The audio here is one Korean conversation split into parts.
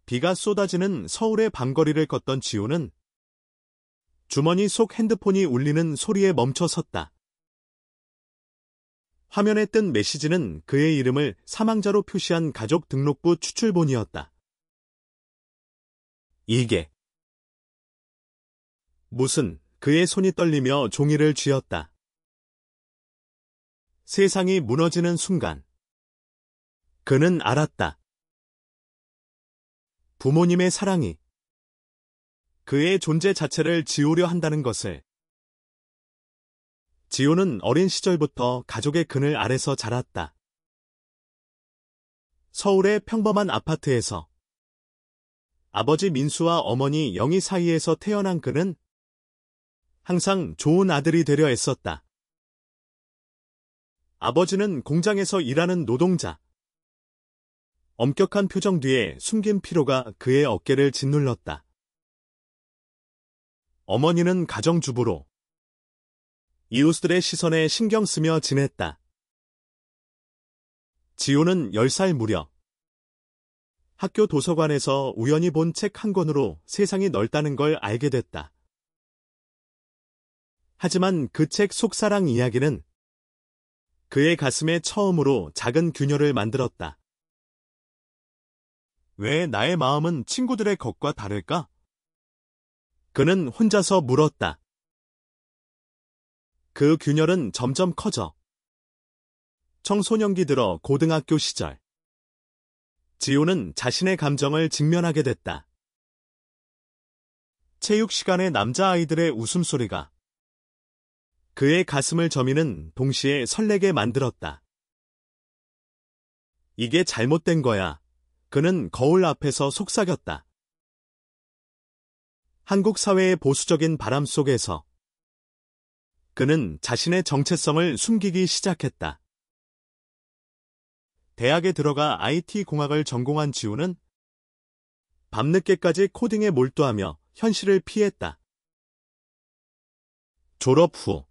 비가 쏟아지는 서울의 밤거리를 걷던 지호는 주머니 속 핸드폰이 울리는 소리에 멈춰 섰다. 화면에 뜬 메시지는 그의 이름을 사망자로 표시한 가족 등록부 추출본이었다. 이게 무슨, 그의 손이 떨리며 종이를 쥐었다. 세상이 무너지는 순간 그는 알았다. 부모님의 사랑이 그의 존재 자체를 지우려 한다는 것을. 지호는 어린 시절부터 가족의 그늘 아래서 자랐다. 서울의 평범한 아파트에서 아버지 민수와 어머니 영희 사이에서 태어난 그는 항상 좋은 아들이 되려 애썼다. 아버지는 공장에서 일하는 노동자. 엄격한 표정 뒤에 숨긴 피로가 그의 어깨를 짓눌렀다. 어머니는 가정주부로 이웃들의 시선에 신경 쓰며 지냈다. 지호는 10살 무렵 학교 도서관에서 우연히 본 책 한 권으로 세상이 넓다는 걸 알게 됐다. 하지만 그 책 속사랑 이야기는 그의 가슴에 처음으로 작은 균열을 만들었다. 왜 나의 마음은 친구들의 것과 다를까? 그는 혼자서 물었다. 그 균열은 점점 커져. 청소년기 들어 고등학교 시절. 지호는 자신의 감정을 직면하게 됐다. 체육 시간에 남자아이들의 웃음소리가 그의 가슴을 저미는 동시에 설레게 만들었다. 이게 잘못된 거야. 그는 거울 앞에서 속삭였다. 한국 사회의 보수적인 바람 속에서 그는 자신의 정체성을 숨기기 시작했다. 대학에 들어가 IT 공학을 전공한 지호는 밤늦게까지 코딩에 몰두하며 현실을 피했다. 졸업 후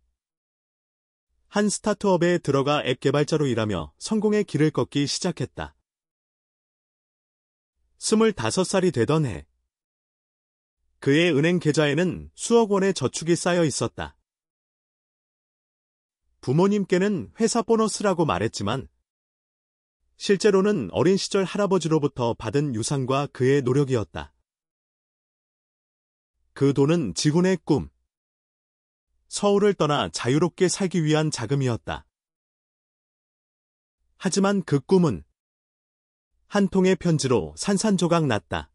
한 스타트업에 들어가 앱 개발자로 일하며 성공의 길을 걷기 시작했다. 25살이 되던 해 그의 은행 계좌에는 수억 원의 저축이 쌓여 있었다. 부모님께는 회사 보너스라고 말했지만 실제로는 어린 시절 할아버지로부터 받은 유산과 그의 노력이었다. 그 돈은 지훈의 꿈, 서울을 떠나 자유롭게 살기 위한 자금이었다. 하지만 그 꿈은 한 통의 편지로 산산조각 났다.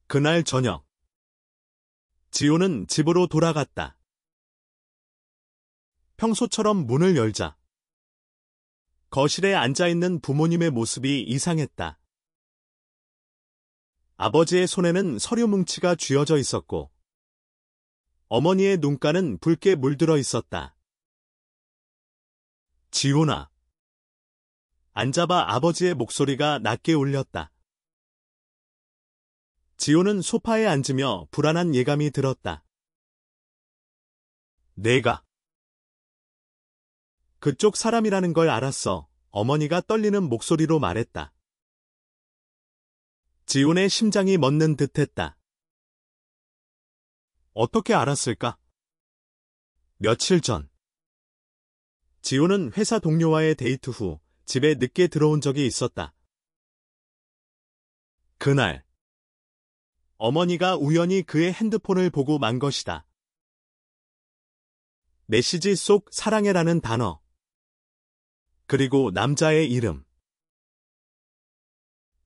그날 저녁, 지호는 집으로 돌아갔다. 평소처럼 문을 열자 거실에 앉아있는 부모님의 모습이 이상했다. 아버지의 손에는 서류 뭉치가 쥐어져 있었고 어머니의 눈가는 붉게 물들어 있었다. 지훈아. 앉아봐. 아버지의 목소리가 낮게 울렸다. 지호는 소파에 앉으며 불안한 예감이 들었다. 내가 그쪽 사람이라는 걸 알았어. 어머니가 떨리는 목소리로 말했다. 지훈의 심장이 멎는 듯했다. 어떻게 알았을까? 며칠 전 지훈은 회사 동료와의 데이트 후 집에 늦게 들어온 적이 있었다. 그날 어머니가 우연히 그의 핸드폰을 보고 만 것이다. 메시지 속 사랑해라는 단어, 그리고 남자의 이름.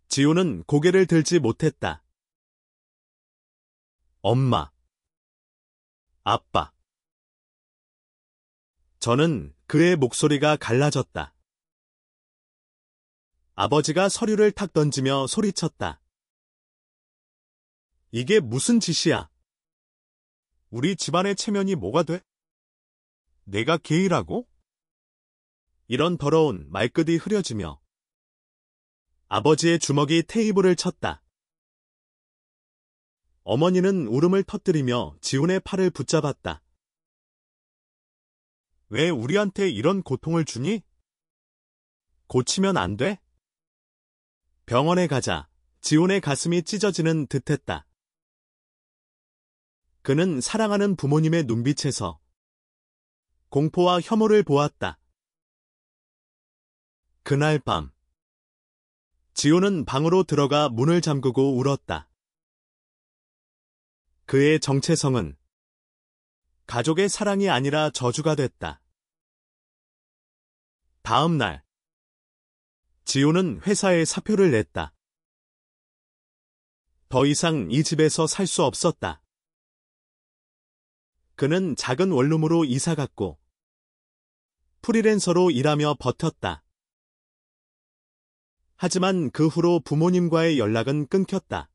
지호는 고개를 들지 못했다. 엄마, 아빠. 저는 그의 목소리가 갈라졌다. 아버지가 서류를 탁 던지며 소리쳤다. 이게 무슨 짓이야? 우리 집안의 체면이 뭐가 돼? 내가 게이라고? 이런 더러운 말끝이 흐려지며 아버지의 주먹이 테이블을 쳤다. 어머니는 울음을 터뜨리며 지훈의 팔을 붙잡았다. 왜 우리한테 이런 고통을 주니? 고치면 안 돼? 병원에 가자. 지훈의 가슴이 찢어지는 듯했다. 그는 사랑하는 부모님의 눈빛에서 공포와 혐오를 보았다. 그날 밤, 지훈은 방으로 들어가 문을 잠그고 울었다. 그의 정체성은 가족의 사랑이 아니라 저주가 됐다. 다음 날, 지훈은 회사에 사표를 냈다. 더 이상 이 집에서 살 수 없었다. 그는 작은 원룸으로 이사갔고 프리랜서로 일하며 버텼다. 하지만 그 후로 부모님과의 연락은 끊겼다.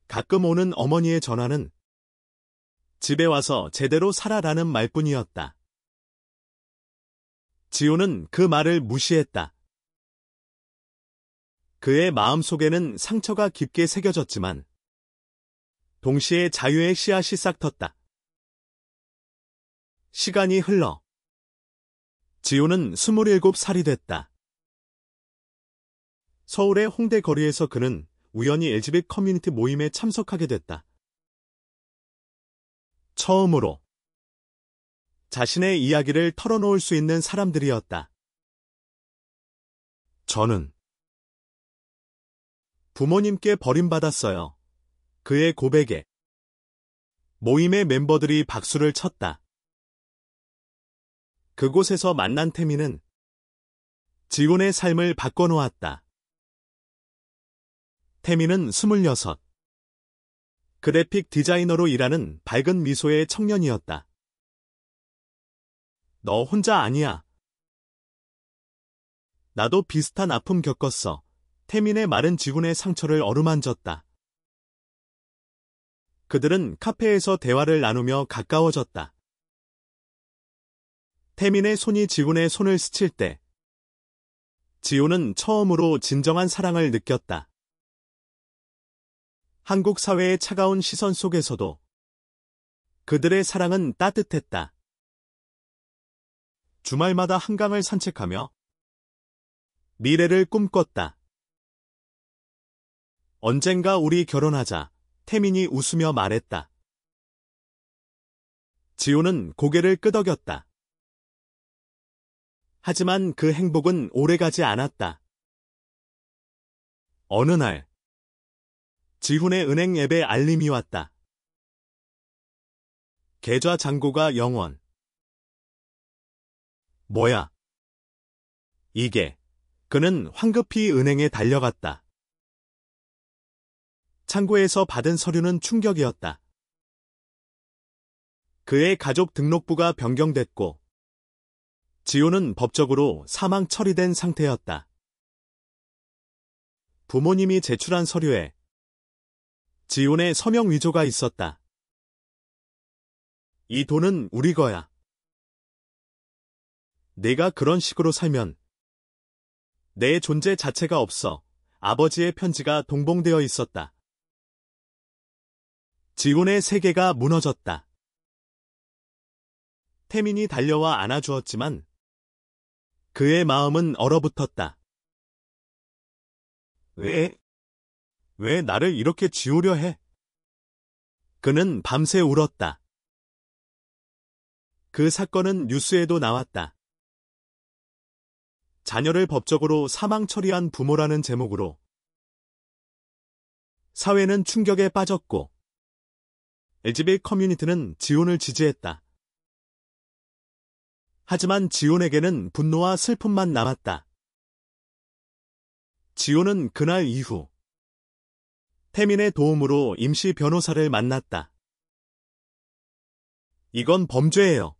가끔 오는 어머니의 전화는 집에 와서 제대로 살아라는 말뿐이었다. 지훈은 그 말을 무시했다. 그의 마음속에는 상처가 깊게 새겨졌지만 동시에 자유의 씨앗이 싹텄다. 시간이 흘러 지훈은 27살이 됐다. 서울의 홍대 거리에서 그는 우연히 LGBT 커뮤니티 모임에 참석하게 됐다. 처음으로 자신의 이야기를 털어놓을 수 있는 사람들이었다. 저는 부모님께 버림받았어요. 그의 고백에 모임의 멤버들이 박수를 쳤다. 그곳에서 만난 태민은 지훈의 삶을 바꿔놓았다. 태민은 26, 그래픽 디자이너로 일하는 밝은 미소의 청년이었다. 너 혼자 아니야. 나도 비슷한 아픔 겪었어. 태민의 말은 지훈의 상처를 어루만졌다. 그들은 카페에서 대화를 나누며 가까워졌다. 태민의 손이 지훈의 손을 스칠 때 지훈은 처음으로 진정한 사랑을 느꼈다. 한국 사회의 차가운 시선 속에서도 그들의 사랑은 따뜻했다. 주말마다 한강을 산책하며 미래를 꿈꿨다. 언젠가 우리 결혼하자, 태민이 웃으며 말했다. 지훈은 고개를 끄덕였다. 하지만 그 행복은 오래가지 않았다. 어느 날, 지훈의 은행 앱에 알림이 왔다. 계좌 잔고가 0원. 뭐야? 이게. 그는 황급히 은행에 달려갔다. 창고에서 받은 서류는 충격이었다. 그의 가족 등록부가 변경됐고 지훈은 법적으로 사망 처리된 상태였다. 부모님이 제출한 서류에 지훈의 서명 위조가 있었다. 이 돈은 우리 거야. 내가 그런 식으로 살면 내 존재 자체가 없어. 아버지의 편지가 동봉되어 있었다. 지훈의 세계가 무너졌다. 태민이 달려와 안아주었지만 그의 마음은 얼어붙었다. 왜 나를 이렇게 지우려 해? 그는 밤새 울었다. 그 사건은 뉴스에도 나왔다. 자녀를 법적으로 사망 처리한 부모라는 제목으로 사회는 충격에 빠졌고 LGBT 커뮤니티는 지훈을 지지했다. 하지만 지훈에게는 분노와 슬픔만 남았다. 지훈은 그날 이후 태민의 도움으로 임시 변호사를 만났다. 이건 범죄예요.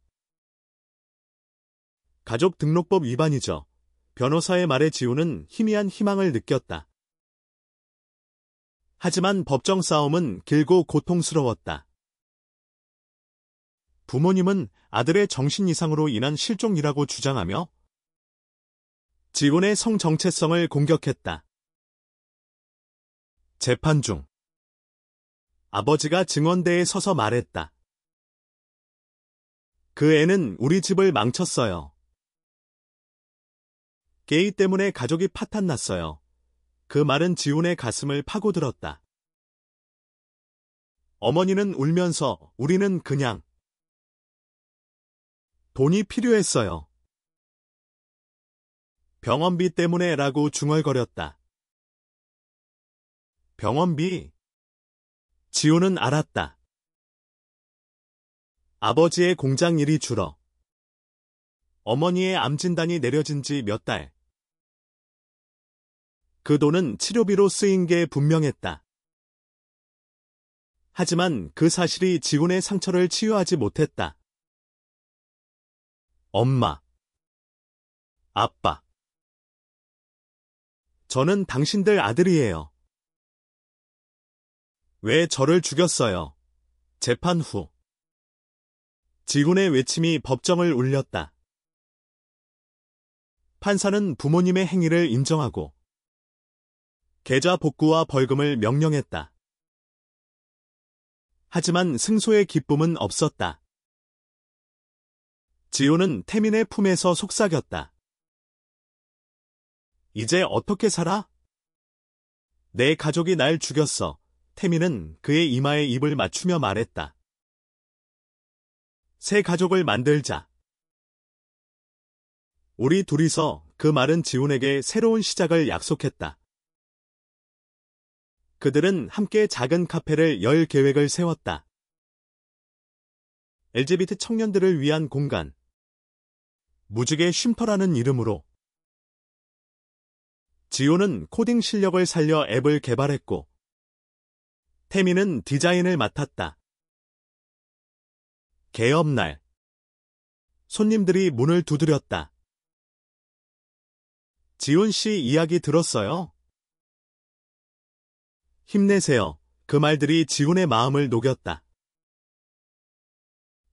가족 등록법 위반이죠. 변호사의 말에 지훈은 희미한 희망을 느꼈다. 하지만 법정 싸움은 길고 고통스러웠다. 부모님은 아들의 정신 이상으로 인한 실종이라고 주장하며 지훈의 성 정체성을 공격했다. 재판 중 아버지가 증언대에 서서 말했다. 그 애는 우리 집을 망쳤어요. 게이 때문에 가족이 파탄났어요. 그 말은 지훈의 가슴을 파고들었다. 어머니는 울면서 우리는 그냥 돈이 필요했어요. 병원비 때문에 라고 중얼거렸다. 병원비? 지훈은 알았다. 아버지의 공장 일이 줄어 어머니의 암 진단이 내려진 지 몇 달. 그 돈은 치료비로 쓰인 게 분명했다. 하지만 그 사실이 지훈의 상처를 치유하지 못했다. 엄마, 아빠, 저는 당신들 아들이에요. 왜 저를 죽였어요? 재판 후 지훈의 외침이 법정을 울렸다. 판사는 부모님의 행위를 인정하고 계좌 복구와 벌금을 명령했다. 하지만 승소의 기쁨은 없었다. 지훈은 태민의 품에서 속삭였다. 이제 어떻게 살아? 내 가족이 날 죽였어. 태민은 그의 이마에 입을 맞추며 말했다. 새 가족을 만들자. 우리 둘이서 그 말은 지훈에게 새로운 시작을 약속했다. 그들은 함께 작은 카페를 열 계획을 세웠다. LGBT 청년들을 위한 공간. 무지개 쉼터라는 이름으로. 지훈은 코딩 실력을 살려 앱을 개발했고, 태민은 디자인을 맡았다. 개업날. 손님들이 문을 두드렸다. 지훈 씨 이야기 들었어요? 힘내세요. 그 말들이 지훈의 마음을 녹였다.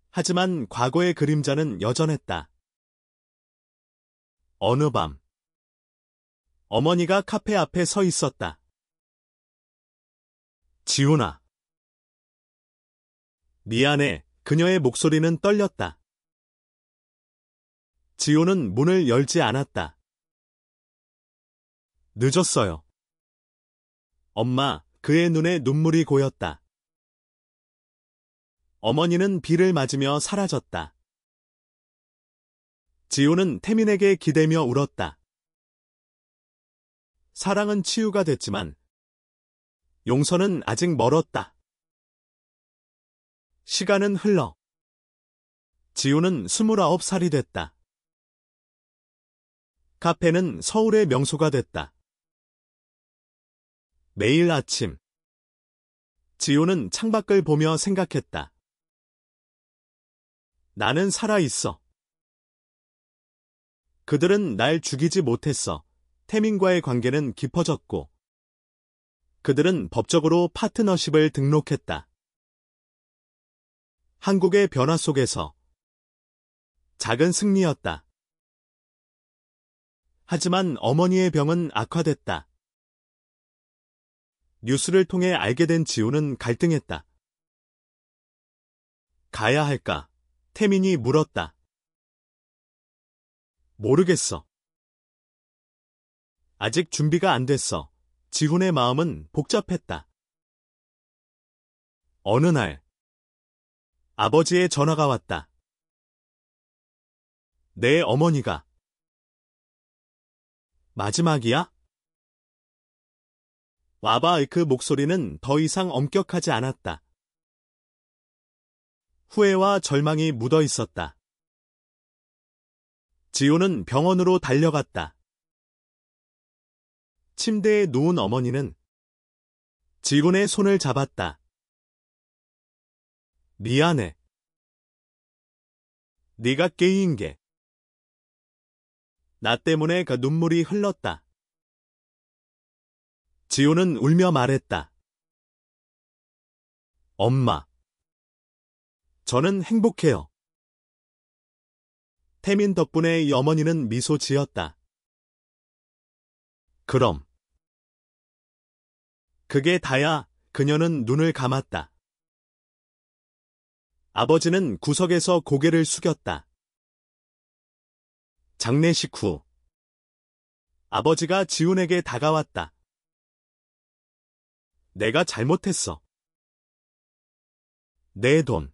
하지만 과거의 그림자는 여전했다. 어느 밤, 어머니가 카페 앞에 서 있었다. 지훈아. 미안해. 그녀의 목소리는 떨렸다. 지훈은 문을 열지 않았다. 늦었어요. 엄마, 그의 눈에 눈물이 고였다. 어머니는 비를 맞으며 사라졌다. 지훈은 태민에게 기대며 울었다. 사랑은 치유가 됐지만 용서는 아직 멀었다. 시간은 흘러 지훈은 29살이 됐다. 카페는 서울의 명소가 됐다. 매일 아침 지훈은 창밖을 보며 생각했다. 나는 살아있어. 그들은 날 죽이지 못했어. 태민과의 관계는 깊어졌고 그들은 법적으로 파트너십을 등록했다. 한국의 변화 속에서 작은 승리였다. 하지만 어머니의 병은 악화됐다. 뉴스를 통해 알게 된 지훈은 갈등했다. 가야 할까? 태민이 물었다. 모르겠어. 아직 준비가 안 됐어. 지훈의 마음은 복잡했다. 어느 날 아버지의 전화가 왔다. 내 어머니가. 마지막이야? 와봐. 그 목소리는 더 이상 엄격하지 않았다. 후회와 절망이 묻어 있었다. 지훈은 병원으로 달려갔다. 침대에 누운 어머니는 지훈의 손을 잡았다. 미안해. 네가 깨인 게. 나 때문에 그 눈물이 흘렀다. 지훈은 울며 말했다. 엄마. 저는 행복해요. 태민 덕분에 이 어머니는 미소 지었다. 그럼. 그게 다야. 그녀는 눈을 감았다. 아버지는 구석에서 고개를 숙였다. 장례식 후 아버지가 지훈에게 다가왔다. 내가 잘못했어. 내 돈.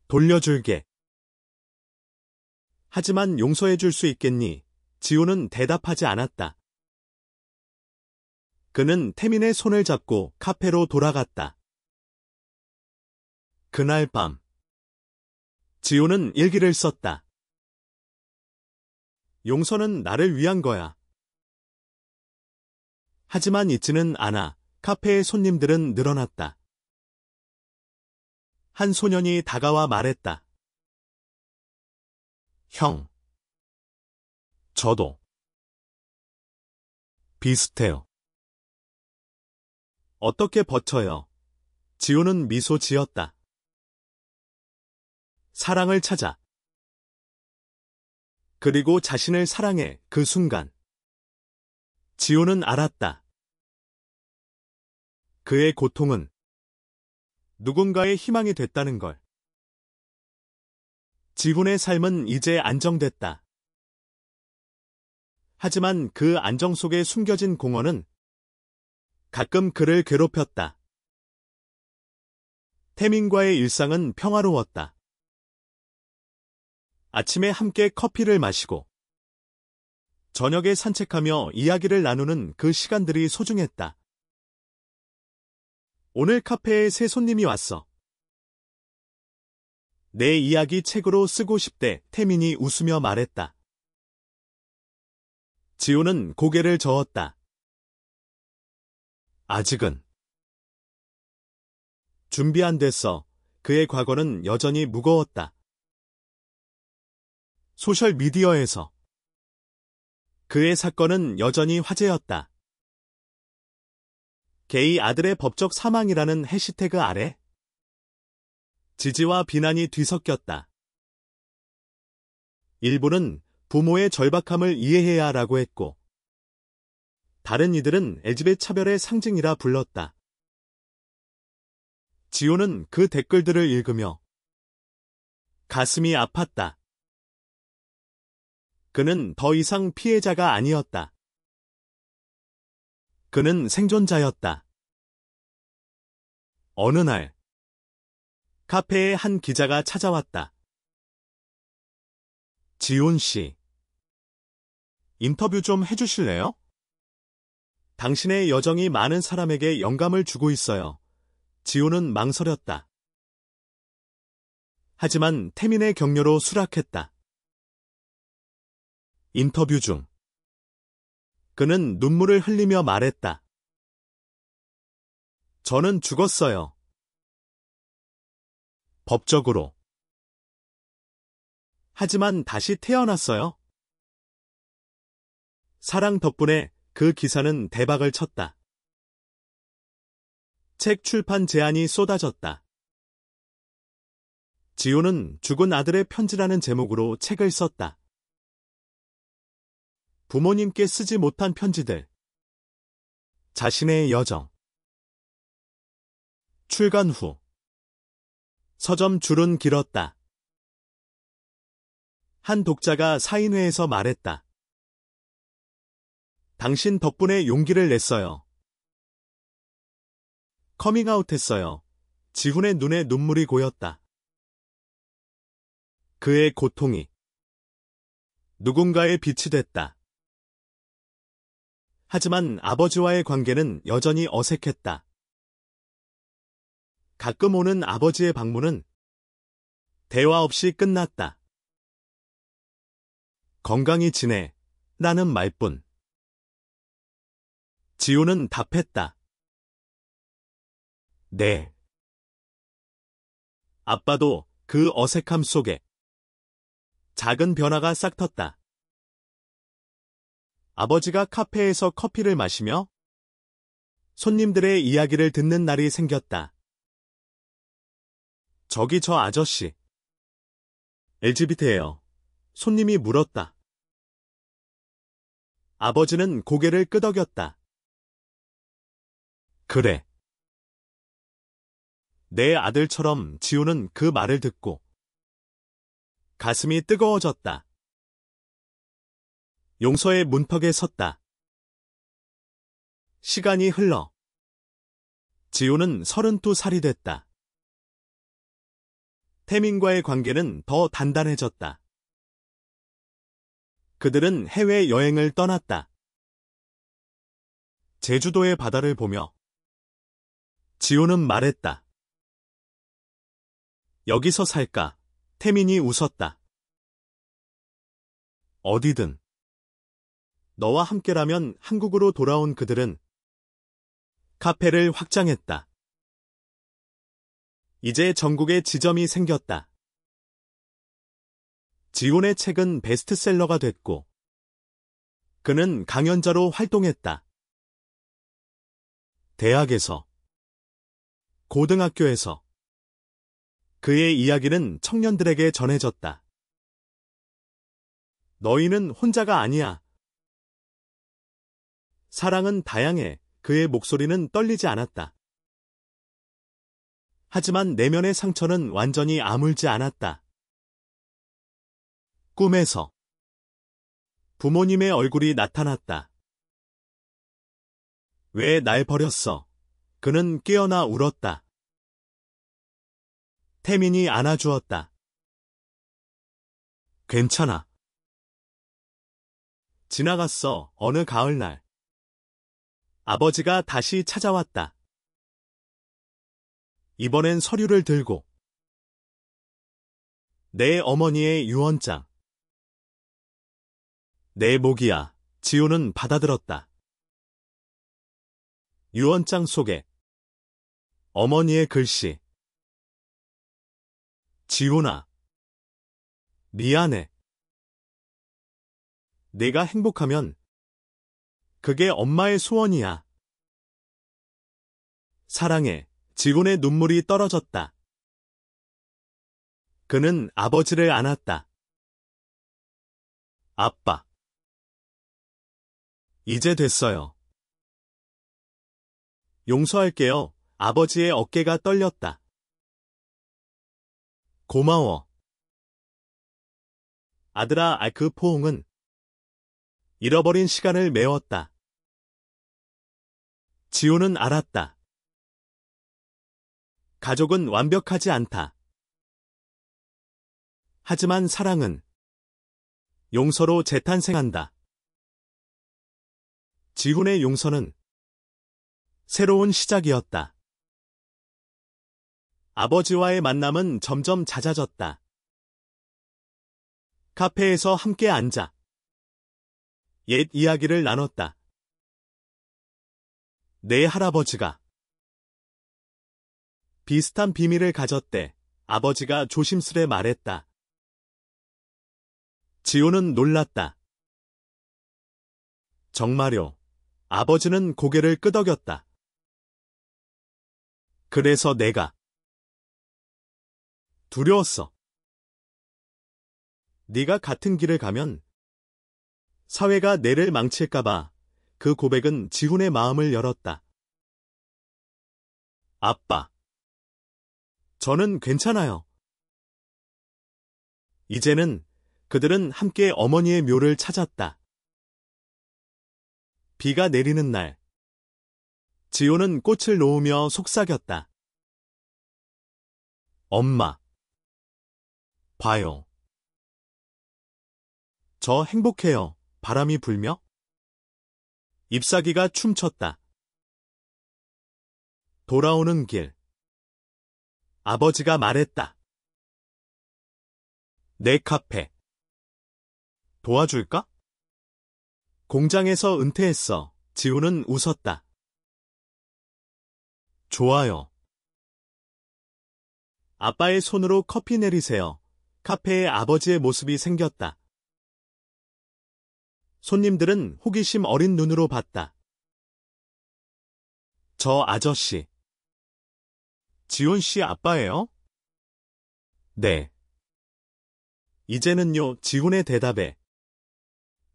돌려줄게. 하지만 용서해줄 수 있겠니? 지호는 대답하지 않았다. 그는 태민의 손을 잡고 카페로 돌아갔다. 그날 밤, 지호는 일기를 썼다. 용서는 나를 위한 거야. 하지만 잊지는 않아. 카페의 손님들은 늘어났다. 한 소년이 다가와 말했다. 형. 저도. 비슷해요. 어떻게 버텨요? 지호는 미소 지었다. 사랑을 찾아. 그리고 자신을 사랑해. 그 순간. 지호는 알았다. 그의 고통은 누군가의 희망이 됐다는 걸. 지훈의 삶은 이제 안정됐다. 하지만 그 안정 속에 숨겨진 공허는 가끔 그를 괴롭혔다. 태민과의 일상은 평화로웠다. 아침에 함께 커피를 마시고 저녁에 산책하며 이야기를 나누는 그 시간들이 소중했다. 오늘 카페에 새 손님이 왔어. 내 이야기 책으로 쓰고 싶대. 태민이 웃으며 말했다. 지호는 고개를 저었다. 아직은. 준비 안 됐어. 그의 과거는 여전히 무거웠다. 소셜미디어에서 그의 사건은 여전히 화제였다. 게이 아들의 법적 사망이라는 해시태그 아래 지지와 비난이 뒤섞였다. 일부는 부모의 절박함을 이해해야 하라고 했고, 다른 이들은 LGBT 차별의 상징이라 불렀다. 지호는 그 댓글들을 읽으며 가슴이 아팠다. 그는 더 이상 피해자가 아니었다. 그는 생존자였다. 어느 날, 카페에 한 기자가 찾아왔다. 지훈 씨, 인터뷰 좀 해주실래요? 당신의 여정이 많은 사람에게 영감을 주고 있어요. 지훈은 망설였다. 하지만 태민의 격려로 수락했다. 인터뷰 중 그는 눈물을 흘리며 말했다. 저는 죽었어요. 법적으로. 하지만 다시 태어났어요. 사랑 덕분에 그 기사는 대박을 쳤다. 책 출판 제안이 쏟아졌다. 지호는 죽은 아들의 편지라는 제목으로 책을 썼다. 부모님께 쓰지 못한 편지들. 자신의 여정. 출간 후. 서점 줄은 길었다. 한 독자가 사인회에서 말했다. 당신 덕분에 용기를 냈어요. 커밍아웃했어요. 지훈의 눈에 눈물이 고였다. 그의 고통이 누군가의 빛이 됐다. 하지만 아버지와의 관계는 여전히 어색했다. 가끔 오는 아버지의 방문은 대화 없이 끝났다. 건강히 지내? 라는 말뿐. 지호는 답했다. 네. 아빠도 그 어색함 속에 작은 변화가 싹 텄다. 아버지가 카페에서 커피를 마시며 손님들의 이야기를 듣는 날이 생겼다. 저기 저 아저씨. LGBT예요. 손님이 물었다. 아버지는 고개를 끄덕였다. 그래. 내 아들처럼. 지호는 그 말을 듣고 가슴이 뜨거워졌다. 용서의 문턱에 섰다. 시간이 흘러 지호는 32살이 됐다. 태민과의 관계는 더 단단해졌다. 그들은 해외여행을 떠났다. 제주도의 바다를 보며 지호는 말했다. 여기서 살까? 태민이 웃었다. 어디든. 너와 함께라면. 한국으로 돌아온 그들은 카페를 확장했다. 이제 전국에 지점이 생겼다. 지훈의 책은 베스트셀러가 됐고 그는 강연자로 활동했다. 대학에서, 고등학교에서 그의 이야기는 청년들에게 전해졌다. 너희는 혼자가 아니야. 사랑은 다양해. 그의 목소리는 떨리지 않았다. 하지만 내면의 상처는 완전히 아물지 않았다. 꿈에서 부모님의 얼굴이 나타났다. 왜 날 버렸어? 그는 깨어나 울었다. 태민이 안아주었다. 괜찮아. 지나갔어. 어느 가을날 아버지가 다시 찾아왔다. 이번엔 서류를 들고 내 어머니의 유언장. 내 목이야. 지호는 받아들었다. 유언장 속에 어머니의 글씨. 지훈아, 미안해. 내가 행복하면 그게 엄마의 소원이야. 사랑해. 지훈의 눈물이 떨어졌다. 그는 아버지를 안았다. 아빠. 이제 됐어요. 용서할게요. 아버지의 어깨가 떨렸다. 고마워. 아들아, 그 포옹은 잃어버린 시간을 메웠다. 지호는 알았다. 가족은 완벽하지 않다. 하지만 사랑은 용서로 재탄생한다. 지훈의 용서는 새로운 시작이었다. 아버지와의 만남은 점점 잦아졌다. 카페에서 함께 앉아 옛 이야기를 나눴다. 내 할아버지가 비슷한 비밀을 가졌대. 아버지가 조심스레 말했다. 지호는 놀랐다. 정말요. 아버지는 고개를 끄덕였다. 그래서 내가 두려웠어. 네가 같은 길을 가면 사회가 내를 망칠까봐. 그 고백은 지훈의 마음을 열었다. 아빠. 저는 괜찮아요. 이제는 그들은 함께 어머니의 묘를 찾았다. 비가 내리는 날, 지호는 꽃을 놓으며 속삭였다. 엄마. 봐요. 저 행복해요. 바람이 불며 잎사귀가 춤췄다. 돌아오는 길. 아버지가 말했다. 내 카페. 도와줄까? 공장에서 은퇴했어. 지훈은 웃었다. 좋아요. 아빠의 손으로 커피 내리세요. 카페에 아버지의 모습이 생겼다. 손님들은 호기심 어린 눈으로 봤다. 저 아저씨. 지훈 씨 아빠예요? 네. 이제는요. 지훈의 대답에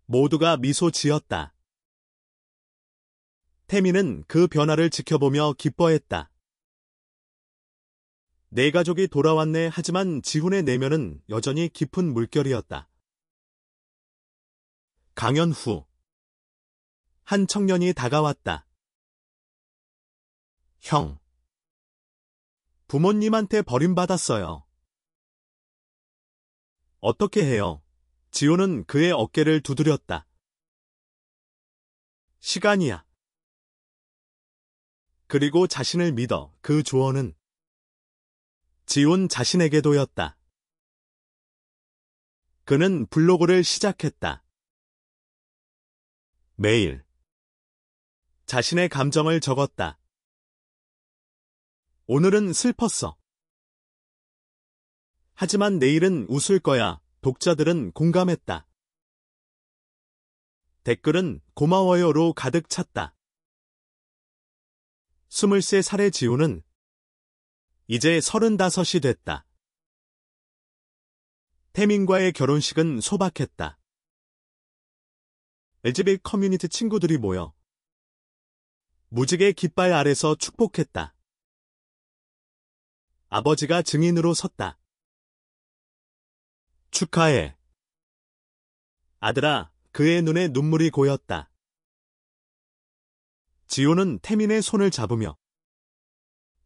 모두가 미소 지었다. 태민은 그 변화를 지켜보며 기뻐했다. 내 가족이 돌아왔네. 하지만 지훈의 내면은 여전히 깊은 물결이었다. 강연 후 한 청년이 다가왔다. 형. 부모님한테 버림받았어요. 어떻게 해요? 지호는 그의 어깨를 두드렸다. 시간이야. 그리고 자신을 믿어. 그 조언은 지훈 자신에게도였다. 그는 블로그를 시작했다. 매일 자신의 감정을 적었다. 오늘은 슬펐어. 하지만 내일은 웃을 거야. 독자들은 공감했다. 댓글은 고마워요로 가득 찼다. 23살의 지우는 이제 35이 됐다. 태민과의 결혼식은 소박했다. LGBT 커뮤니티 친구들이 모여 무지개 깃발 아래서 축복했다. 아버지가 증인으로 섰다. 축하해. 아들아, 그의 눈에 눈물이 고였다. 지호는 태민의 손을 잡으며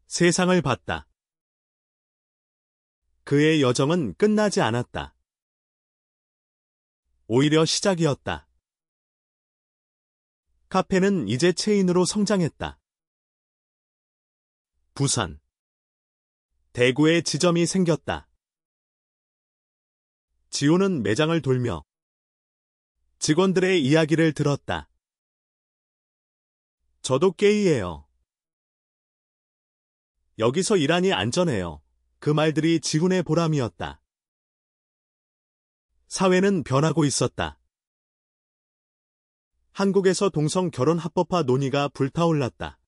세상을 봤다. 그의 여정은 끝나지 않았다. 오히려 시작이었다. 카페는 이제 체인으로 성장했다. 부산, 대구에 지점이 생겼다. 지호는 매장을 돌며 직원들의 이야기를 들었다. 저도 게이예요. 여기서 일하니 안전해요. 그 말들이 지훈의 보람이었다. 사회는 변하고 있었다. 한국에서 동성 결혼 합법화 논의가 불타올랐다.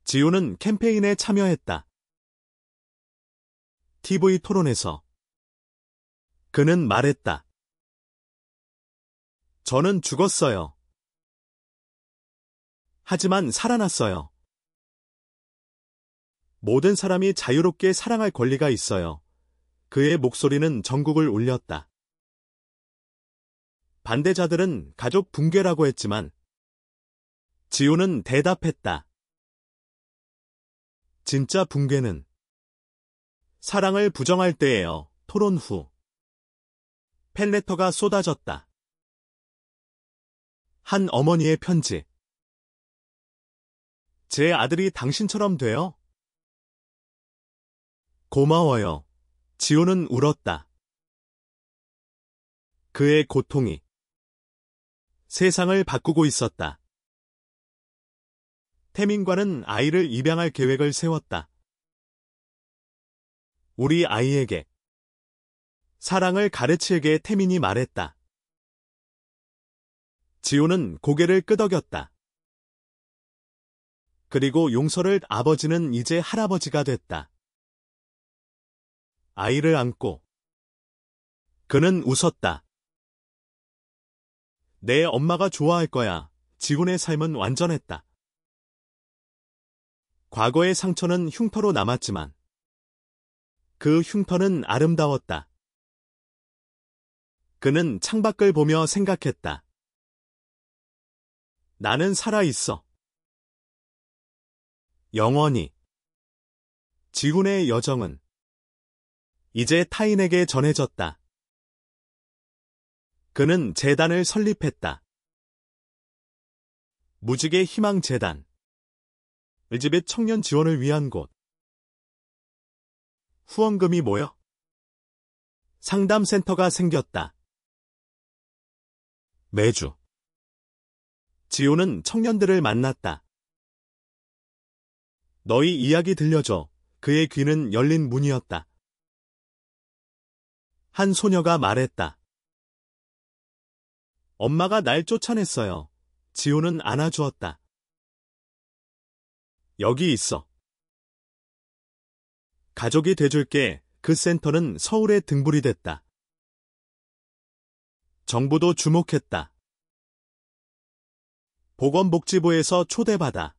지훈은 캠페인에 참여했다. TV 토론에서 그는 말했다. 저는 죽었어요. 하지만 살아났어요. 모든 사람이 자유롭게 사랑할 권리가 있어요. 그의 목소리는 전국을 울렸다. 반대자들은 가족 붕괴라고 했지만 지훈은 대답했다. 진짜 붕괴는 사랑을 부정할 때예요. 토론 후 팬레터가 쏟아졌다. 한 어머니의 편지. 제 아들이 당신처럼 돼요? 고마워요. 지호는 울었다. 그의 고통이 세상을 바꾸고 있었다. 태민과는 아이를 입양할 계획을 세웠다. 우리 아이에게 사랑을 가르치게 태민이 말했다. 지호는 고개를 끄덕였다. 그리고 용서를 아버지는 이제 할아버지가 됐다. 아이를 안고 그는 웃었다. 내 엄마가 좋아할 거야. 지훈의 삶은 완전했다. 과거의 상처는 흉터로 남았지만 그 흉터는 아름다웠다. 그는 창밖을 보며 생각했다. 나는 살아있어. 영원히. 지훈의 여정은 이제 타인에게 전해졌다. 그는 재단을 설립했다. 무지개 희망재단. LGBT 청년 지원을 위한 곳. 후원금이 모여 상담센터가 생겼다. 매주 지호는 청년들을 만났다. 너희 이야기 들려줘. 그의 귀는 열린 문이었다. 한 소녀가 말했다. 엄마가 날 쫓아냈어요. 지호는 안아주었다. 여기 있어. 가족이 돼줄게. 그 센터는 서울에 등불이 됐다. 정부도 주목했다. 보건복지부에서 초대받아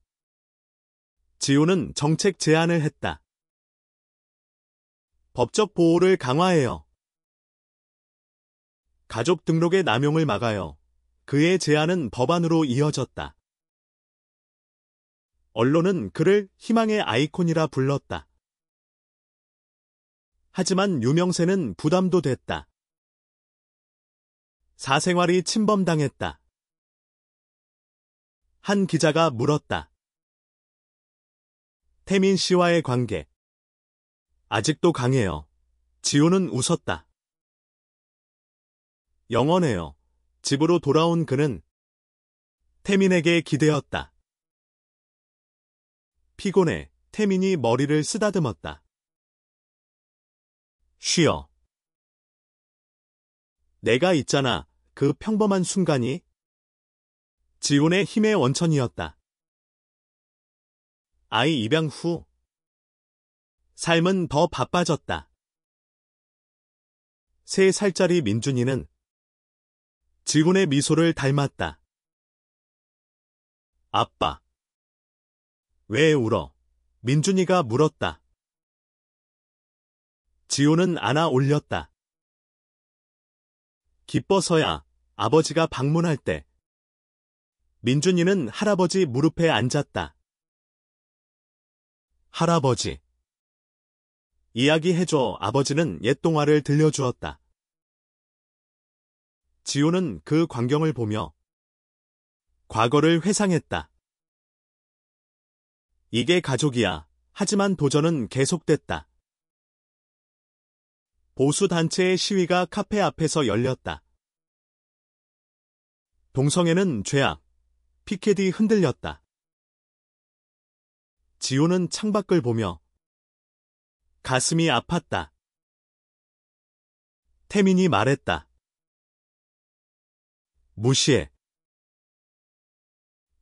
지호는 정책 제안을 했다. 법적 보호를 강화해요. 가족 등록의 남용을 막아요. 그의 제안은 법안으로 이어졌다. 언론은 그를 희망의 아이콘이라 불렀다. 하지만 유명세는 부담도 됐다. 사생활이 침범당했다. 한 기자가 물었다. 태민 씨와의 관계. 아직도 강해요. 지호는 웃었다. 영원해요. 집으로 돌아온 그는 태민에게 기대었다. 피곤해. 태민이 머리를 쓰다듬었다. 쉬어. 내가 있잖아. 그 평범한 순간이 지훈의 힘의 원천이었다. 아이 입양 후 삶은 더 바빠졌다. 3살짜리 민준이는 지훈의 미소를 닮았다. 아빠. 왜 울어? 민준이가 물었다. 지훈은 안아 올렸다. 기뻐서야. 아버지가 방문할 때 민준이는 할아버지 무릎에 앉았다. 할아버지. 이야기해줘. 아버지는 옛 동화를 들려주었다. 지호는 그 광경을 보며 과거를 회상했다. 이게 가족이야. 하지만 도전은 계속됐다. 보수단체의 시위가 카페 앞에서 열렸다. 동성애는 죄악. 피켓이 흔들렸다. 지호는 창밖을 보며 가슴이 아팠다. 태민이 말했다. 무시해.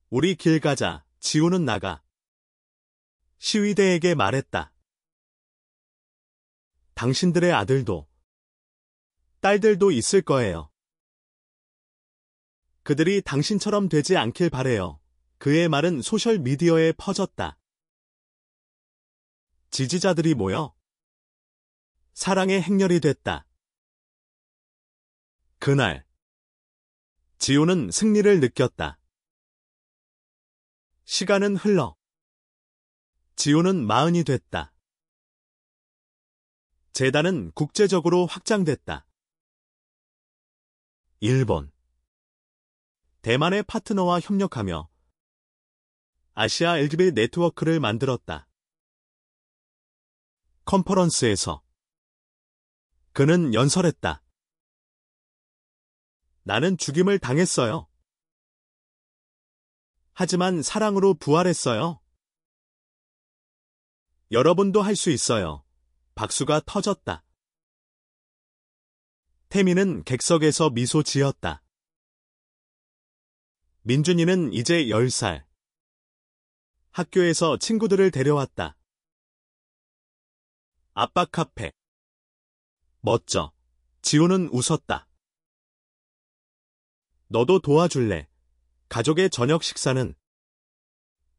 우리 길 가자. 지호는 나가 시위대에게 말했다. 당신들의 아들도, 딸들도 있을 거예요. 그들이 당신처럼 되지 않길 바래요. 그의 말은 소셜미디어에 퍼졌다. 지지자들이 모여 사랑의 행렬이 됐다. 그날 지호는 승리를 느꼈다. 시간은 흘러 지호는 40이 됐다. 재단은 국제적으로 확장됐다. 일본, 대만의 파트너와 협력하며 아시아 LGBT 네트워크를 만들었다. 컨퍼런스에서 그는 연설했다. 나는 죽임을 당했어요. 하지만 사랑으로 부활했어요. 여러분도 할 수 있어요. 박수가 터졌다. 태민은 객석에서 미소 지었다. 민준이는 이제 10살. 학교에서 친구들을 데려왔다. 아빠 카페. 멋져. 지호는 웃었다. 너도 도와줄래? 가족의 저녁 식사는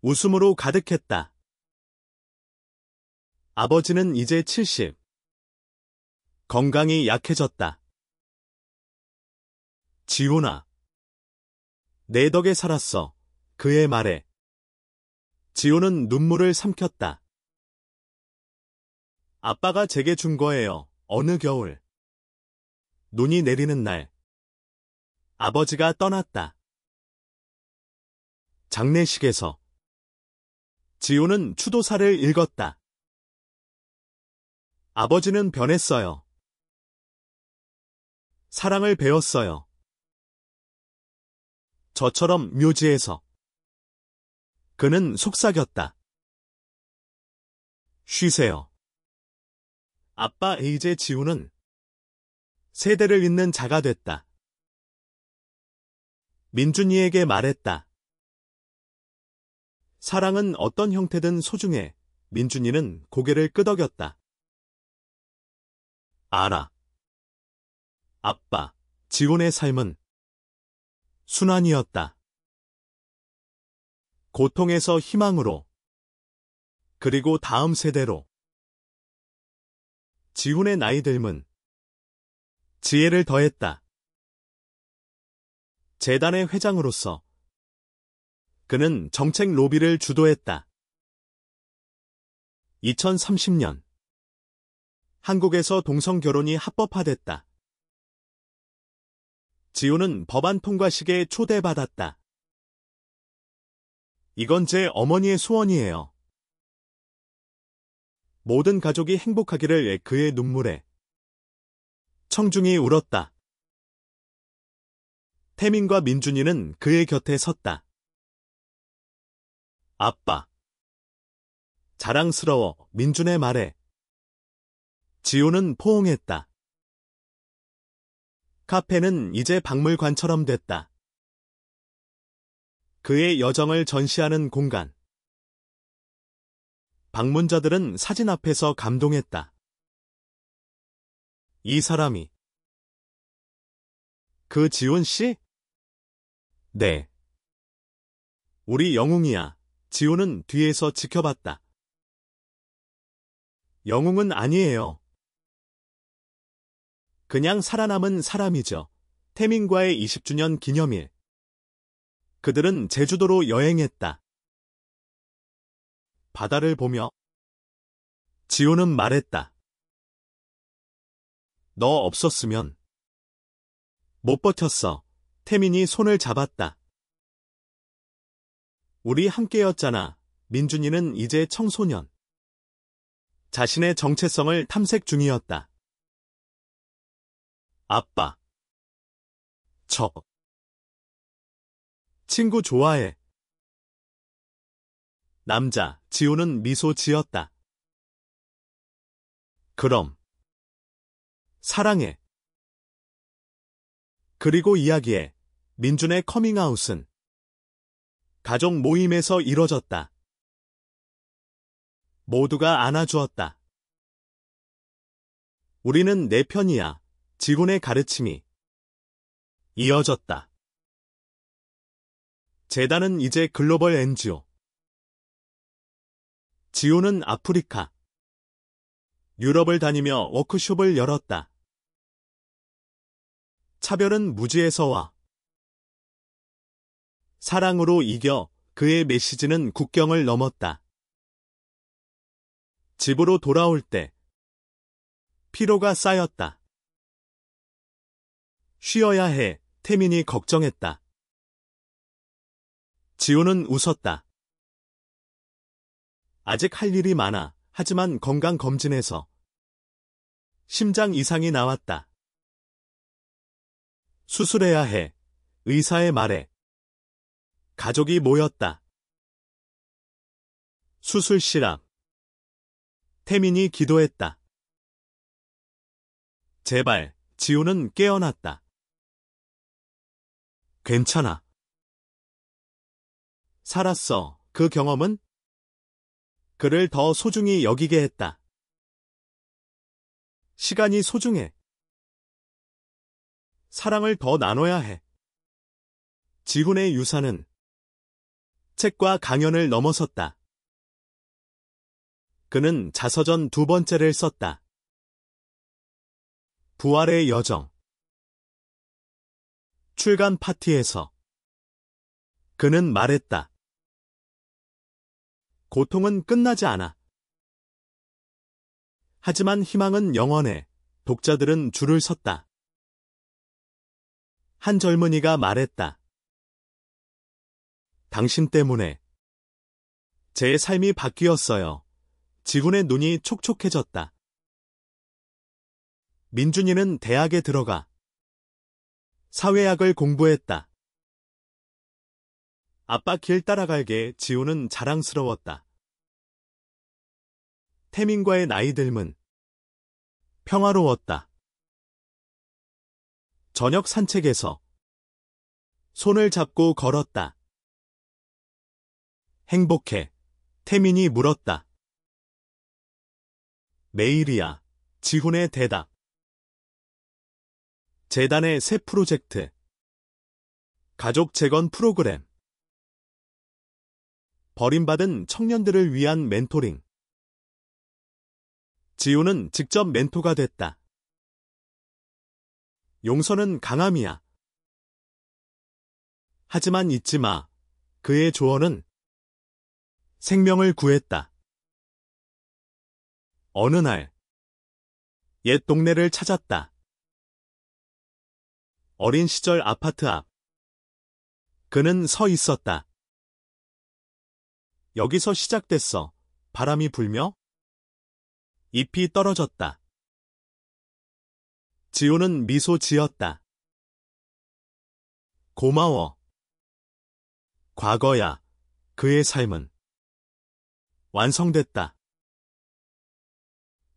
웃음으로 가득했다. 아버지는 이제 70. 건강이 약해졌다. 지훈아. 내 덕에 살았어. 그의 말에 지훈은 눈물을 삼켰다. 아빠가 제게 준 거예요. 어느 겨울. 눈이 내리는 날. 아버지가 떠났다. 장례식에서 지훈은 추도사를 읽었다. 아버지는 변했어요. 사랑을 배웠어요. 저처럼 묘지에서. 그는 속삭였다. 쉬세요. 아빠 이제 지훈은 세대를 잇는 자가 됐다. 민준이에게 말했다. 사랑은 어떤 형태든 소중해. 민준이는 고개를 끄덕였다. 알아. 아빠, 지훈의 삶은 순환이었다. 고통에서 희망으로, 그리고 다음 세대로. 지훈의 나이 듦은 지혜를 더했다. 재단의 회장으로서 그는 정책 로비를 주도했다. 2030년 한국에서 동성 결혼이 합법화됐다. 지우는 법안 통과식에 초대받았다. 이건 제 어머니의 소원이에요. 모든 가족이 행복하기를 그의 눈물에 청중이 울었다. 태민과 민준이는 그의 곁에 섰다. 아빠. 자랑스러워, 민준의 말에. 지우는 포옹했다. 카페는 이제 박물관처럼 됐다. 그의 여정을 전시하는 공간. 방문자들은 사진 앞에서 감동했다. 이 사람이 그 지훈 씨? 네. 우리 영웅이야. 지훈은 뒤에서 지켜봤다. 영웅은 아니에요. 그냥 살아남은 사람이죠. 태민과의 20주년 기념일. 그들은 제주도로 여행했다. 바다를 보며 지훈은 말했다. 너 없었으면 못 버텼어. 태민이 손을 잡았다. 우리 함께였잖아. 민준이는 이제 청소년. 자신의 정체성을 탐색 중이었다. 아빠. 저. 친구 좋아해. 남자, 지우는 미소 지었다. 그럼. 사랑해. 그리고 이야기해. 민준의 커밍아웃은 가족 모임에서 이뤄졌다. 모두가 안아주었다. 우리는 내 편이야. 지훈의 가르침이 이어졌다. 재단은 이제 글로벌 NGO. 지훈은 아프리카, 유럽을 다니며 워크숍을 열었다. 차별은 무지에서 와. 사랑으로 이겨. 그의 메시지는 국경을 넘었다. 집으로 돌아올 때 피로가 쌓였다. 쉬어야 해. 태민이 걱정했다. 지우는 웃었다. 아직 할 일이 많아. 하지만 건강검진에서 심장 이상이 나왔다. 수술해야 해. 의사의 말에 가족이 모였다. 수술실 앞. 태민이 기도했다. 제발. 지우는 깨어났다. 괜찮아. 살았어. 그 경험은 그를 더 소중히 여기게 했다. 시간이 소중해. 사랑을 더 나눠야 해. 지훈의 유산은 책과 강연을 넘어섰다. 그는 자서전 2번째를 썼다. 부활의 여정. 출간 파티에서 그는 말했다. 고통은 끝나지 않아. 하지만 희망은 영원해. 독자들은 줄을 섰다. 한 젊은이가 말했다. 당신 때문에 제 삶이 바뀌었어요. 지훈의 눈이 촉촉해졌다. 민준이는 대학에 들어가 사회학을 공부했다. 아빠 길 따라갈게. 지우는 자랑스러웠다. 태민과의 나이 듦은 평화로웠다. 저녁 산책에서 손을 잡고 걸었다. 행복해. 태민이 물었다. 매일이야. 지훈의 대답. 재단의 새 프로젝트. 가족 재건 프로그램. 버림받은 청년들을 위한 멘토링. 지우는 직접 멘토가 됐다. 용서는 강함이야. 하지만 잊지 마. 그의 조언은 생명을 구했다. 어느 날, 옛 동네를 찾았다. 어린 시절 아파트 앞. 그는 서 있었다. 여기서 시작됐어. 바람이 불며 잎이 떨어졌다. 지우는 미소 지었다. 고마워. 과거야. 그의 삶은 완성됐다.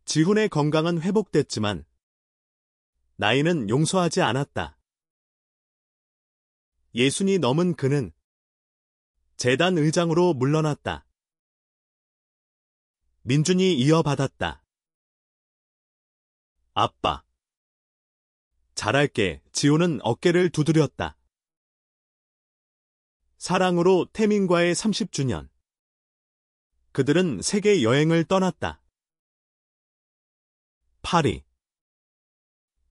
지훈의 건강은 회복됐지만 나이는 용서하지 않았다. 예순이 넘은 그는 재단 의장으로 물러났다. 민준이 이어받았다. 아빠. 잘할게. 지우는 어깨를 두드렸다. 사랑으로 태민과의 30주년. 그들은 세계 여행을 떠났다. 파리.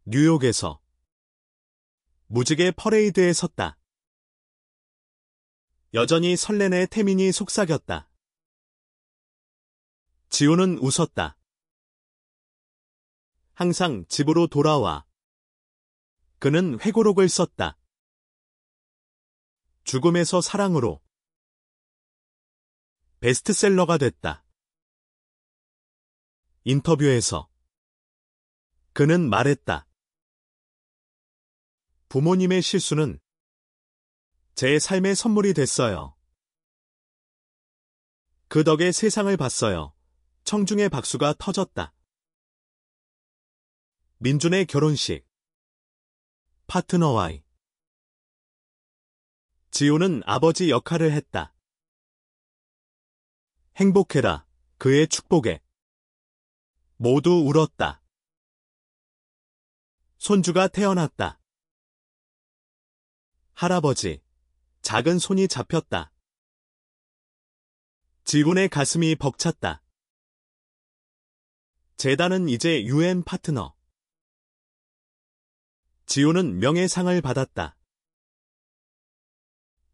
뉴욕에서 무지개 퍼레이드에 섰다. 여전히 설레네. 태민이 속삭였다. 지우는 웃었다. 항상 집으로 돌아와. 그는 회고록을 썼다. 죽음에서 사랑으로. 베스트셀러가 됐다. 인터뷰에서 그는 말했다. 부모님의 실수는 제 삶의 선물이 됐어요. 그 덕에 세상을 봤어요. 청중의 박수가 터졌다. 민준의 결혼식. 파트너와의. 지우는 아버지 역할을 했다. 행복해라. 그의 축복에. 모두 울었다. 손주가 태어났다. 할아버지. 작은 손이 잡혔다. 지훈의 가슴이 벅찼다. 재단은 이제 UN 파트너. 지훈은 명예상을 받았다.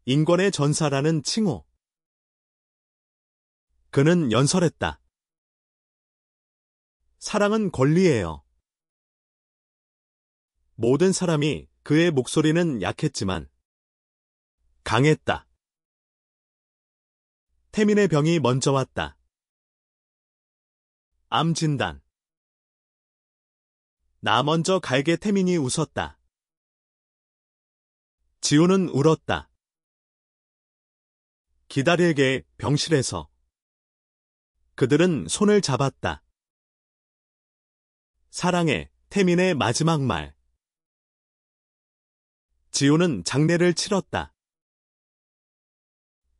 인권의 전사라는 칭호. 그는 연설했다. 사랑은 권리예요. 모든 사람이 그의 목소리는 약했지만 강했다. 태민의 병이 먼저 왔다. 암 진단. 나 먼저 갈게. 태민이 웃었다. 지우는 울었다. 기다릴게. 병실에서. 그들은 손을 잡았다. 사랑해. 태민의 마지막 말. 지우는 장례를 치렀다.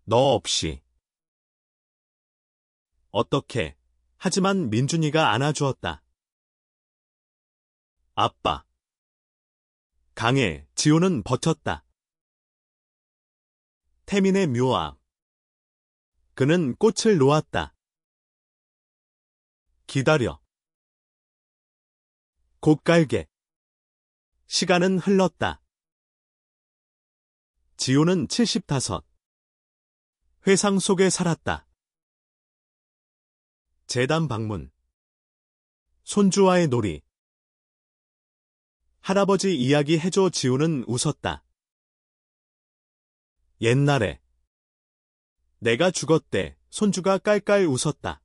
너 없이. 어떻게. 하지만 민준이가 안아주었다. 아빠. 강해. 지우는 버텼다. 태민의 묘악. 그는 꽃을 놓았다. 기다려. 곶갈게. 시간은 흘렀다. 지우는 75. 회상 속에 살았다. 재단 방문. 손주와의 놀이. 할아버지 이야기 해줘. 지우는 웃었다. 옛날에. 내가 죽었대. 손주가 깔깔 웃었다.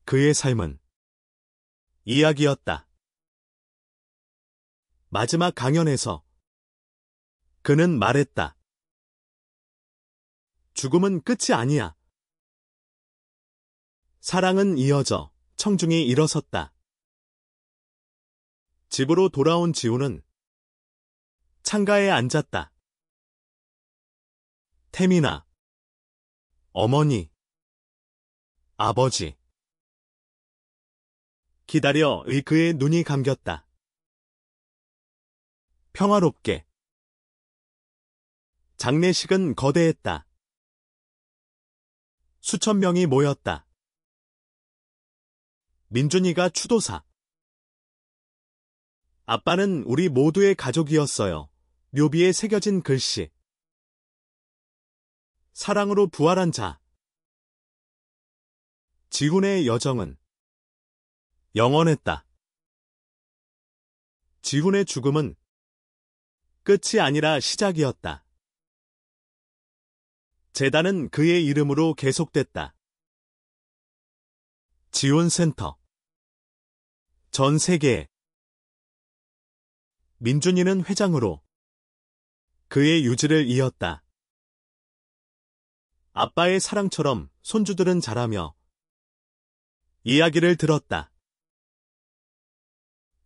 그의 삶은 이야기였다. 마지막 강연에서 그는 말했다. 죽음은 끝이 아니야. 사랑은 이어져. 청중이 일어섰다. 집으로 돌아온 지우는 창가에 앉았다. 태민아. 어머니. 아버지. 기다려. 그의 눈이 감겼다. 평화롭게. 장례식은 거대했다. 수천 명이 모였다. 민준이가 추도사. 아빠는 우리 모두의 가족이었어요. 묘비에 새겨진 글씨. 사랑으로 부활한 자. 지훈의 여정은 영원했다. 지훈의 죽음은 끝이 아니라 시작이었다. 재단은 그의 이름으로 계속됐다. 지훈센터. 전 세계에. 민준이는 회장으로 그의 유지를 이었다. 아빠의 사랑처럼 손주들은 자라며 이야기를 들었다.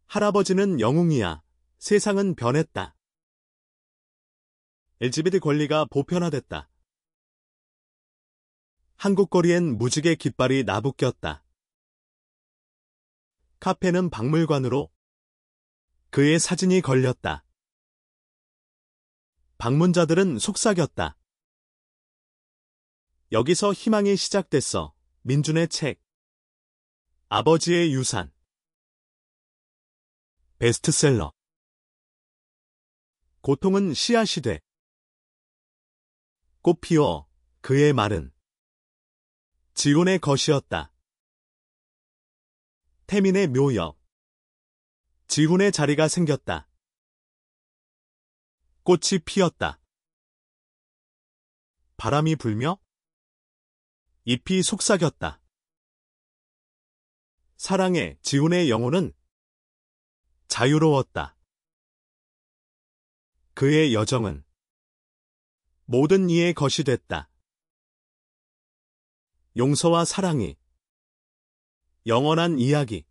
할아버지는 영웅이야. 세상은 변했다. LGBT 권리가 보편화됐다. 한국 거리엔 무지개 깃발이 나부꼈다. 카페는 박물관으로 그의 사진이 걸렸다. 방문자들은 속삭였다. 여기서 희망이 시작됐어. 민준의 책. 아버지의 유산. 베스트셀러. 고통은 씨앗이 돼. 꽃 피워. 그의 말은 지훈의 것이었다. 태민의 묘역. 지훈의 자리가 생겼다. 꽃이 피었다. 바람이 불며 잎이 속삭였다. 사랑의 지훈의 영혼은 자유로웠다. 그의 여정은 모든 이의 것이 됐다. 용서와 사랑이 영원한 이야기.